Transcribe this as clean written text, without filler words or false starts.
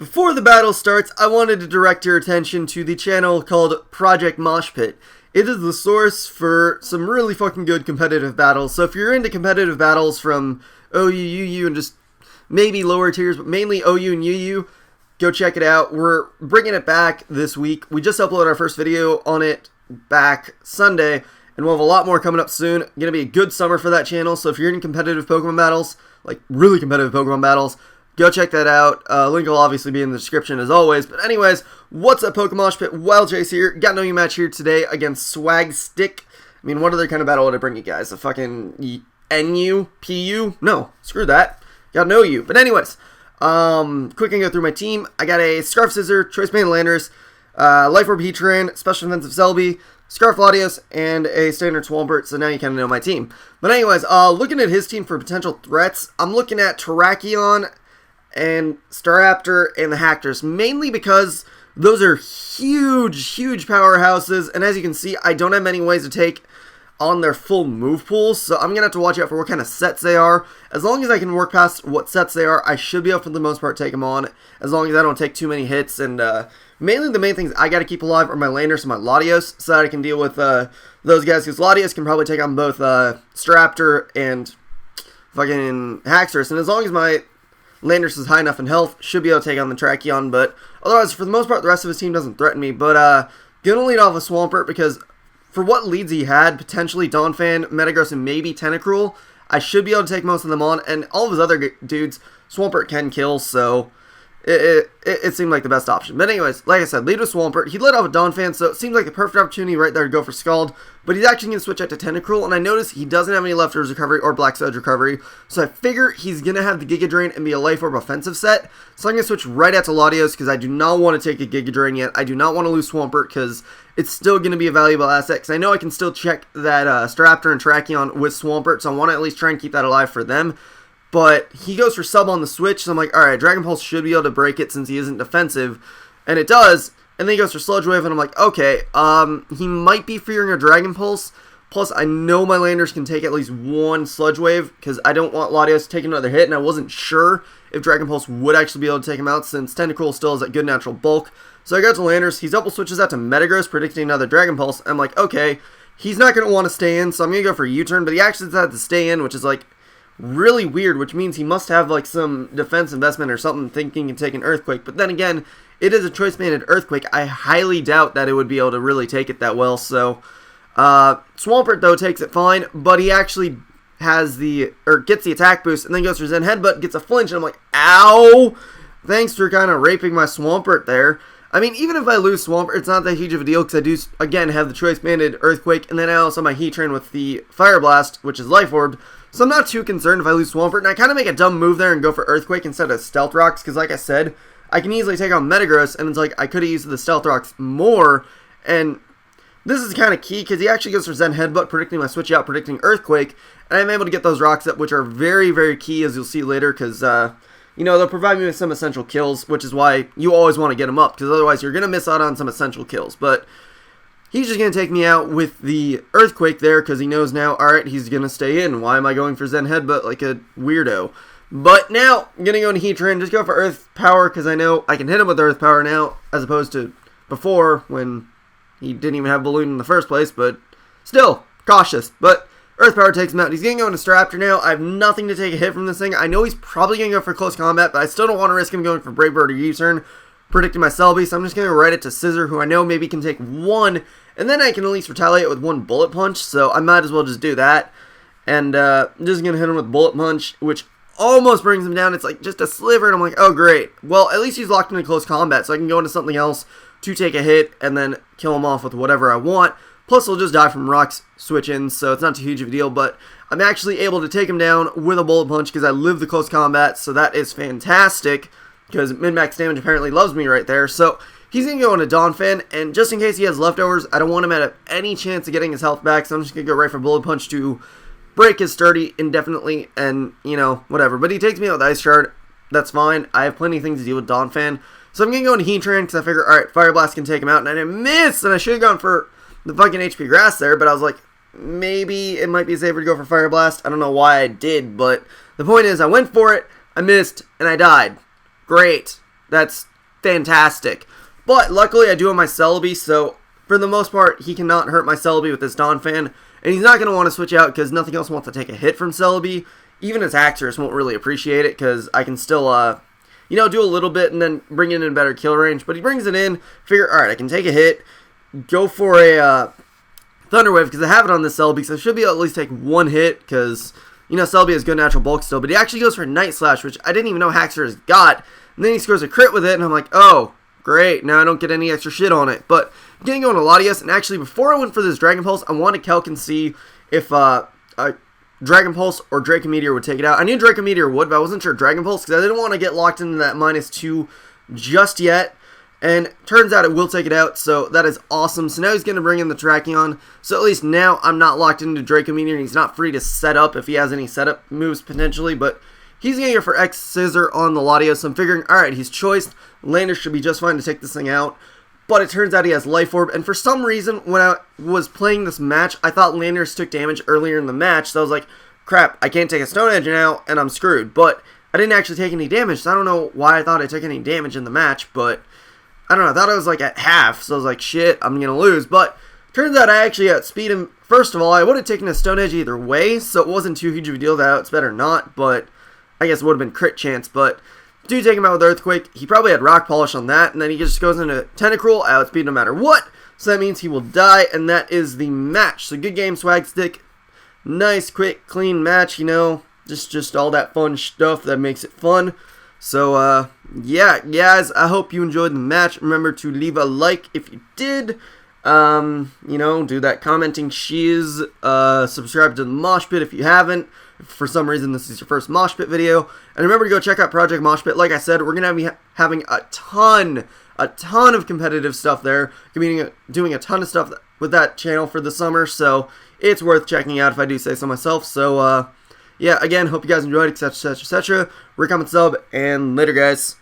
Before the battle starts, I wanted to direct your attention to the channel called PokeMoshPit. It is the source for some really fucking good competitive battles, so if you're into competitive battles from OU, UU, and just maybe lower tiers, but mainly OU and UU, go check it out. We're bringing it back this week. We just uploaded our first video on it back Sunday, and we'll have a lot more coming up soon. Gonna be a good summer for that channel, so if you're in competitive Pokemon battles, like really competitive Pokemon battles, go check that out. Link will obviously be in the description as always. But anyways, what's up, PokeMoshPit? Wilechase here. Got no new match here today against swagstik. I mean, what other kind of battle would I bring you guys? A fucking NU? PU? No, screw that. Got no U. But anyways, quick and go through my team. I got a Scarf Scissor, Choice Band Landers, Life Orb Heatran, Special Defensive Celebi, Scarf Latios, and a Standard Swampert, so now you kind of know my team. But anyways, looking at his team for potential threats, I'm looking at Terrakion and Staraptor and the Hackers, mainly because those are huge powerhouses, and as you can see, I don't have many ways to take on their full move pools, so I'm going to have to watch out for what kind of sets they are. As long as I can work past what sets they are, I should be able, for the most part, take them on, as long as I don't take too many hits, and mainly the main things I got to keep alive are my Landers and my Latios, so that I can deal with those guys, because Latios can probably take on both Staraptor and fucking Haxorus, and as long as my Landers is high enough in health, should be able to take on the Terrakion, but otherwise, for the most part, the rest of his team doesn't threaten me. But gonna lead off with Swampert, because for what leads he had, potentially Donphan, Metagross, and maybe Tentacruel, I should be able to take most of them on, and all of his other dudes, Swampert can kill, so it seemed like the best option. But anyways, like I said, lead with Swampert. He led off with Donphan, so it seems like the perfect opportunity right there to go for Scald, but he's actually going to switch out to Tentacruel, and I notice he doesn't have any Leftovers Recovery or Black Sludge Recovery, so I figure he's going to have the Giga Drain and be a Life Orb offensive set, so I'm going to switch right out to Latios, because I do not want to take a Giga Drain yet. I do not want to lose Swampert, because it's still going to be a valuable asset, because I know I can still check that Staraptor and Terrakion with Swampert, so I want to at least try and keep that alive for them. But he goes for sub on the switch, so I'm like, alright, Dragon Pulse should be able to break it since he isn't defensive. And it does, and then he goes for Sludge Wave, and I'm like, okay, he might be fearing a Dragon Pulse. Plus, I know my Landers can take at least one Sludge Wave, because I don't want Latios to take another hit, and I wasn't sure if Dragon Pulse would actually be able to take him out, since Tentacruel still has that good natural bulk. So I go to Landers, he double switches out to Metagross, predicting another Dragon Pulse. I'm like, okay, he's not going to want to stay in, so I'm going to go for a U-turn, but he actually decided to stay in, which is like really weird, which means he must have like some defense investment or something, thinking of taking Earthquake. But then again, it is a choice banded Earthquake. I highly doubt that it would be able to really take it that well. So Swampert though takes it fine, but he actually has gets the attack boost and then goes for Zen Headbutt, gets a flinch, and I'm like, ow! Thanks for kind of raping my Swampert there. I mean, even if I lose Swampert, it's not that huge of a deal, because I do, again, have the choice banded Earthquake, and then I also have my Heatran with the Fire Blast, which is Life Orb. So I'm not too concerned if I lose Swampert, and I kind of make a dumb move there and go for Earthquake instead of Stealth Rocks, because like I said, I can easily take on Metagross, and it's like, I could have used the Stealth Rocks more, and this is kind of key, because he actually goes for Zen Headbutt, predicting my switch out, predicting Earthquake, and I'm able to get those rocks up, which are very key, as you'll see later, because, you know, they'll provide me with some essential kills, which is why you always want to get them up, because otherwise you're going to miss out on some essential kills, but he's just going to take me out with the Earthquake there, because he knows now, alright, he's going to stay in. Why am I going for Zen Headbutt like a weirdo? But now, I'm going to go into Heatran, just go for Earth Power, because I know I can hit him with Earth Power now, as opposed to before, when he didn't even have Balloon in the first place, but still, cautious. But Earth Power takes him out. He's going to go into Staraptor now. I have nothing to take a hit from this thing. I know he's probably going to go for Close Combat, but I still don't want to risk him going for Brave Bird or U-turn, predicting my Celebi, so I'm just going to write it to Scissor, who I know maybe can take one, and then I can at least retaliate with one Bullet Punch, so I might as well just do that. And just going to hit him with Bullet Punch, which almost brings him down. It's like just a sliver, and I'm like, oh great. Well, at least he's locked into Close Combat, so I can go into something else to take a hit, and then kill him off with whatever I want. Plus, he'll just die from Rocks switch-ins, so it's not too huge of a deal, but I'm actually able to take him down with a Bullet Punch, because I live the Close Combat, so that is fantastic, because min-max damage apparently loves me right there. So he's going to go into Donphan, and just in case he has leftovers, I don't want him to have any chance of getting his health back, so I'm just going to go right for Bullet Punch to break his sturdy indefinitely, and, you know, whatever. But he takes me out with Ice Shard. That's fine. I have plenty of things to deal with Donphan. So I'm going to go into Heatran, because I figure, alright, Fire Blast can take him out, and I didn't miss, and I should have gone for the fucking HP Grass there, but I was like, maybe it might be safer to go for Fire Blast. I don't know why I did, but the point is, I went for it, I missed, and I died. Great. That's fantastic. But luckily I do have my Celebi, so for the most part he cannot hurt my Celebi with this Donphan. And he's not going to want to switch out because nothing else wants to take a hit from Celebi. Even his Haxorus won't really appreciate it because I can still, you know, do a little bit and then bring it in better kill range. But he brings it in, figure, alright, I can take a hit, go for a Thunder Wave because I have it on this Celebi, so I should be able to at least take one hit because, you know, Celebi has good natural bulk still. But he actually goes for Night Slash, which I didn't even know Haxorus got. And then he scores a crit with it, and I'm like, oh, great, now I don't get any extra shit on it. But I'm getting going a Latias, and actually before I went for this Dragon Pulse, I wanted to calc and see if Dragon Pulse or Draco Meteor would take it out. I knew Draco Meteor would, but I wasn't sure Dragon Pulse because I didn't want to get locked into that -2 just yet. And turns out it will take it out, so that is awesome. So now he's going to bring in the Tracheon. So at least now I'm not locked into Draco Meteor, and he's not free to set up if he has any setup moves potentially. But he's going to go for X Scissor on the Latios. So I'm figuring, alright, he's choiced. Lander should be just fine to take this thing out. But it turns out he has Life Orb, and for some reason, when I was playing this match, I thought Landers took damage earlier in the match, so I was like, crap, I can't take a Stone Edge now, and I'm screwed. But I didn't actually take any damage, so I don't know why I thought I took any damage in the match, but I don't know, I thought I was like at half, so I was like, shit, I'm gonna lose. But turns out I actually outspeed him. First of all, I would have taken a Stone Edge either way, so it wasn't too huge of a deal that I outspeed or not, but I guess it would have been crit chance, but do take him out with Earthquake. He probably had Rock Polish on that, and then he just goes into Tentacruel, outspeed no matter what. So that means he will die, and that is the match. So good game, Swagstik. Nice, quick, clean match, you know. Just all that fun stuff that makes it fun. So, yeah, guys, I hope you enjoyed the match. Remember to leave a like if you did. You know, do that commenting shiz. Subscribe to the Mosh Pit if you haven't. If for some reason this is your first Mosh Pit video. And remember to go check out Project Mosh Pit. Like I said, we're going to be having a ton of competitive stuff there. Doing a ton of stuff with that channel for the summer. So it's worth checking out if I do say so myself. So, yeah, again, hope you guys enjoyed, etc., etc., etc. Recommend, sub, and later, guys.